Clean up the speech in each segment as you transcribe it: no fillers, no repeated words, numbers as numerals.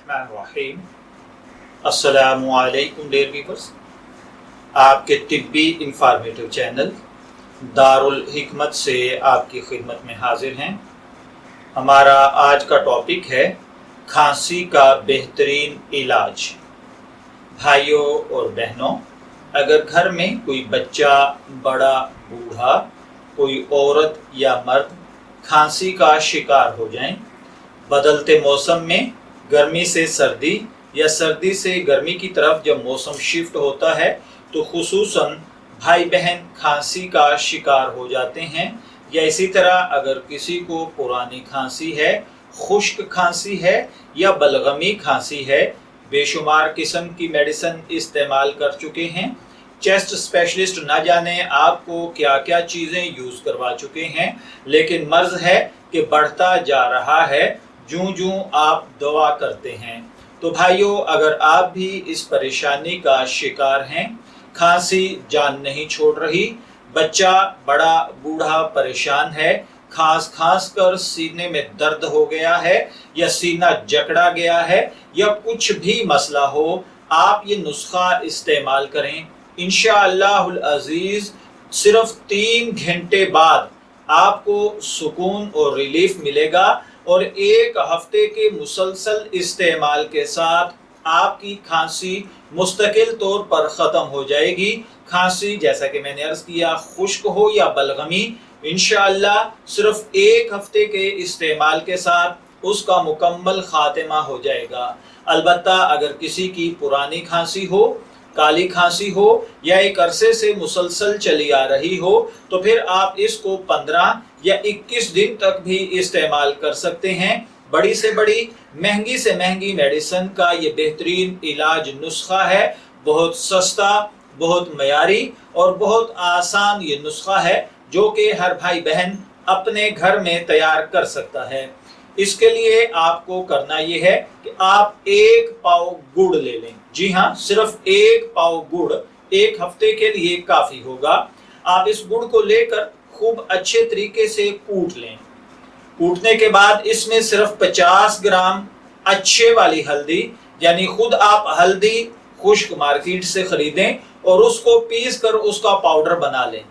الرحمن الرحیم۔ السلام علیکم ڈیئر ویورز، آپ کے طبی انفارمیٹیو چینل دارالحکمت سے آپ کی خدمت میں حاضر ہیں۔ ہمارا آج کا ٹاپک ہے کھانسی کا بہترین علاج۔ بھائیوں اور بہنوں، اگر گھر میں کوئی بچہ، بڑا، بوڑھا، کوئی عورت یا مرد کھانسی کا شکار ہو جائیں، بدلتے موسم میں گرمی سے سردی یا سردی سے گرمی کی طرف جب موسم شفٹ ہوتا ہے تو خصوصاً بھائی بہن کھانسی کا شکار ہو جاتے ہیں، یا اسی طرح اگر کسی کو پرانی کھانسی ہے، خشک کھانسی ہے یا بلغمی کھانسی ہے، بے شمار قسم کی میڈیسن استعمال کر چکے ہیں، چیسٹ اسپیشلسٹ نہ جانے آپ کو کیا کیا چیزیں یوز کروا چکے ہیں، لیکن مرض ہے کہ بڑھتا جا رہا ہے جوں آپ دوا کرتے ہیں۔ تو بھائیوں، اگر آپ بھی اس پریشانی کا شکار ہیں، کھانسی جان نہیں چھوڑ رہی، بچہ، بڑا، بوڑھا پریشان ہے، کھانس کر سینے میں درد ہو گیا ہے یا سینہ جکڑا گیا ہے یا کچھ بھی مسئلہ ہو، آپ یہ نسخہ استعمال کریں۔ انشاءاللہ العزیز صرف 3 گھنٹے بعد آپ کو سکون اور ریلیف ملے گا، اور 1 ہفتے کے مسلسل استعمال کے ساتھ آپ کی کھانسی مستقل طور پر ختم ہو جائے گی۔ کھانسی، جیسا کہ میں نے عرض کیا، خشک ہو یا بلغمی، انشاءاللہ صرف 1 ہفتے کے استعمال کے ساتھ اس کا مکمل خاتمہ ہو جائے گا۔ البتہ اگر کسی کی پرانی کھانسی ہو، کالی کھانسی ہو یا ایک عرصے سے مسلسل چلی آ رہی ہو، تو پھر آپ اس کو 15 یا 21 دن تک بھی استعمال کر سکتے ہیں۔ بڑی سے بڑی، مہنگی سے مہنگی میڈیسن کا یہ بہترین علاج نسخہ ہے، بہت سستا، بہت معیاری اور بہت آسان یہ نسخہ ہے جو کہ ہر بھائی بہن اپنے گھر میں تیار کر سکتا ہے۔ اس کے لیے آپ کو کرنا یہ ہے کہ آپ 1 پاؤ گڑ لے لیں۔ جی ہاں، صرف 1 پاؤ گڑ 1 ہفتے کے لیے کافی ہوگا۔ آپ اس گڑ کو لے کر خوب اچھے طریقے سے کوٹ لیں۔ کوٹنے کے بعد اس میں صرف 50 گرام اچھے والی ہلدی، یعنی خود آپ ہلدی خشک مارکیٹ سے خریدیں اور اس کو پیس کر اس کا پاؤڈر بنا لیں۔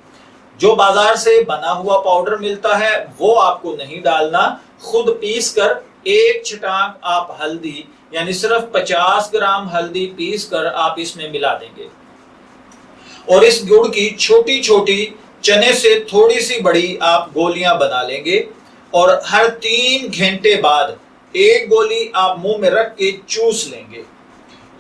جو بازار سے بنا ہوا پاؤڈر ملتا ہے وہ آپ کو نہیں ڈالنا، خود پیس کر 1 چھٹانک آپ ہلدی، یعنی صرف 50 گرام ہلدی پیس کر آپ اس میں ملا دیں گے، اور اس گڑ کی چھوٹی چھوٹی چنے سے تھوڑی سی بڑی آپ گولیاں بنا لیں گے، اور ہر 3 گھنٹے بعد 1 گولی آپ منہ میں رکھ کے چوس لیں گے۔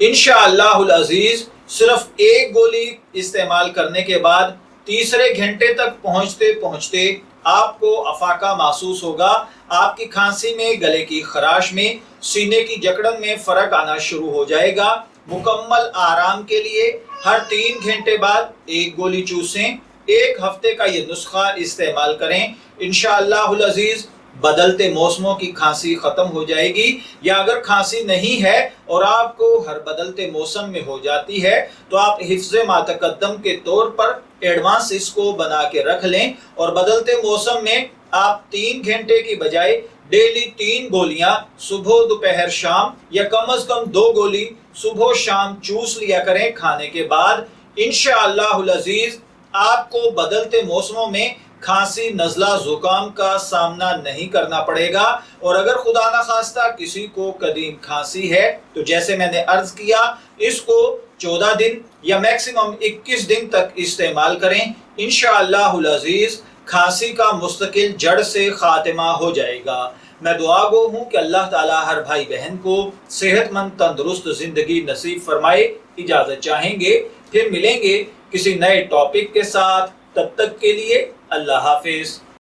انشاءاللہ العزیز صرف 1 گولی استعمال کرنے کے بعد تیسرے گھنٹے تک پہنچتے آپ کو افاقہ محسوس ہوگا، آپ کی کھانسی میں، گلے کی خراش میں، سینے کی جکڑن میں فرق آنا شروع ہو جائے گا۔ مکمل آرام کے لیے ہر 3 گھنٹے بعد 1 گولی چوسیں، 1 ہفتے کا یہ نسخہ استعمال کریں۔ انشاءاللہ العزیز بدلتے موسموں کی کھانسی ختم ہو جائے گی، یا اگر کھانسی نہیں ہے اور آپ کو ہر بدلتے موسم میں ہو جاتی ہے تو آپ حفظ ما تقدم کے طور پر ایڈوانس اس کو بنا کے رکھ لیں، اور بدلتے موسم میں آپ 3 گھنٹے کی بجائے ڈیلی 3 گولیاں صبح، دوپہر، شام، یا کم از کم 2 گولی صبح شام چوس لیا کریں کھانے کے بعد۔ انشاءاللہ العزیز آپ کو بدلتے موسموں میں کھانسی، نزلہ، زکام کا سامنا نہیں کرنا پڑے گا، اور اگر خدا نخواستہ کسی کو قدیم کھانسی ہے تو جیسے میں نے عرض کیا، اس کو 14 دن یا میکسیمم 21 دن تک استعمال کریں۔ انشاءاللہ العزیز کھانسی کا مستقل جڑ سے خاتمہ ہو جائے گا۔ میں دعا گو ہوں کہ اللہ تعالیٰ ہر بھائی بہن کو صحت مند تندرست زندگی نصیب فرمائے۔ اجازت چاہیں گے، پھر ملیں گے کسی نئے ٹاپک کے ساتھ، تب تک کے لیے اللہ حافظ۔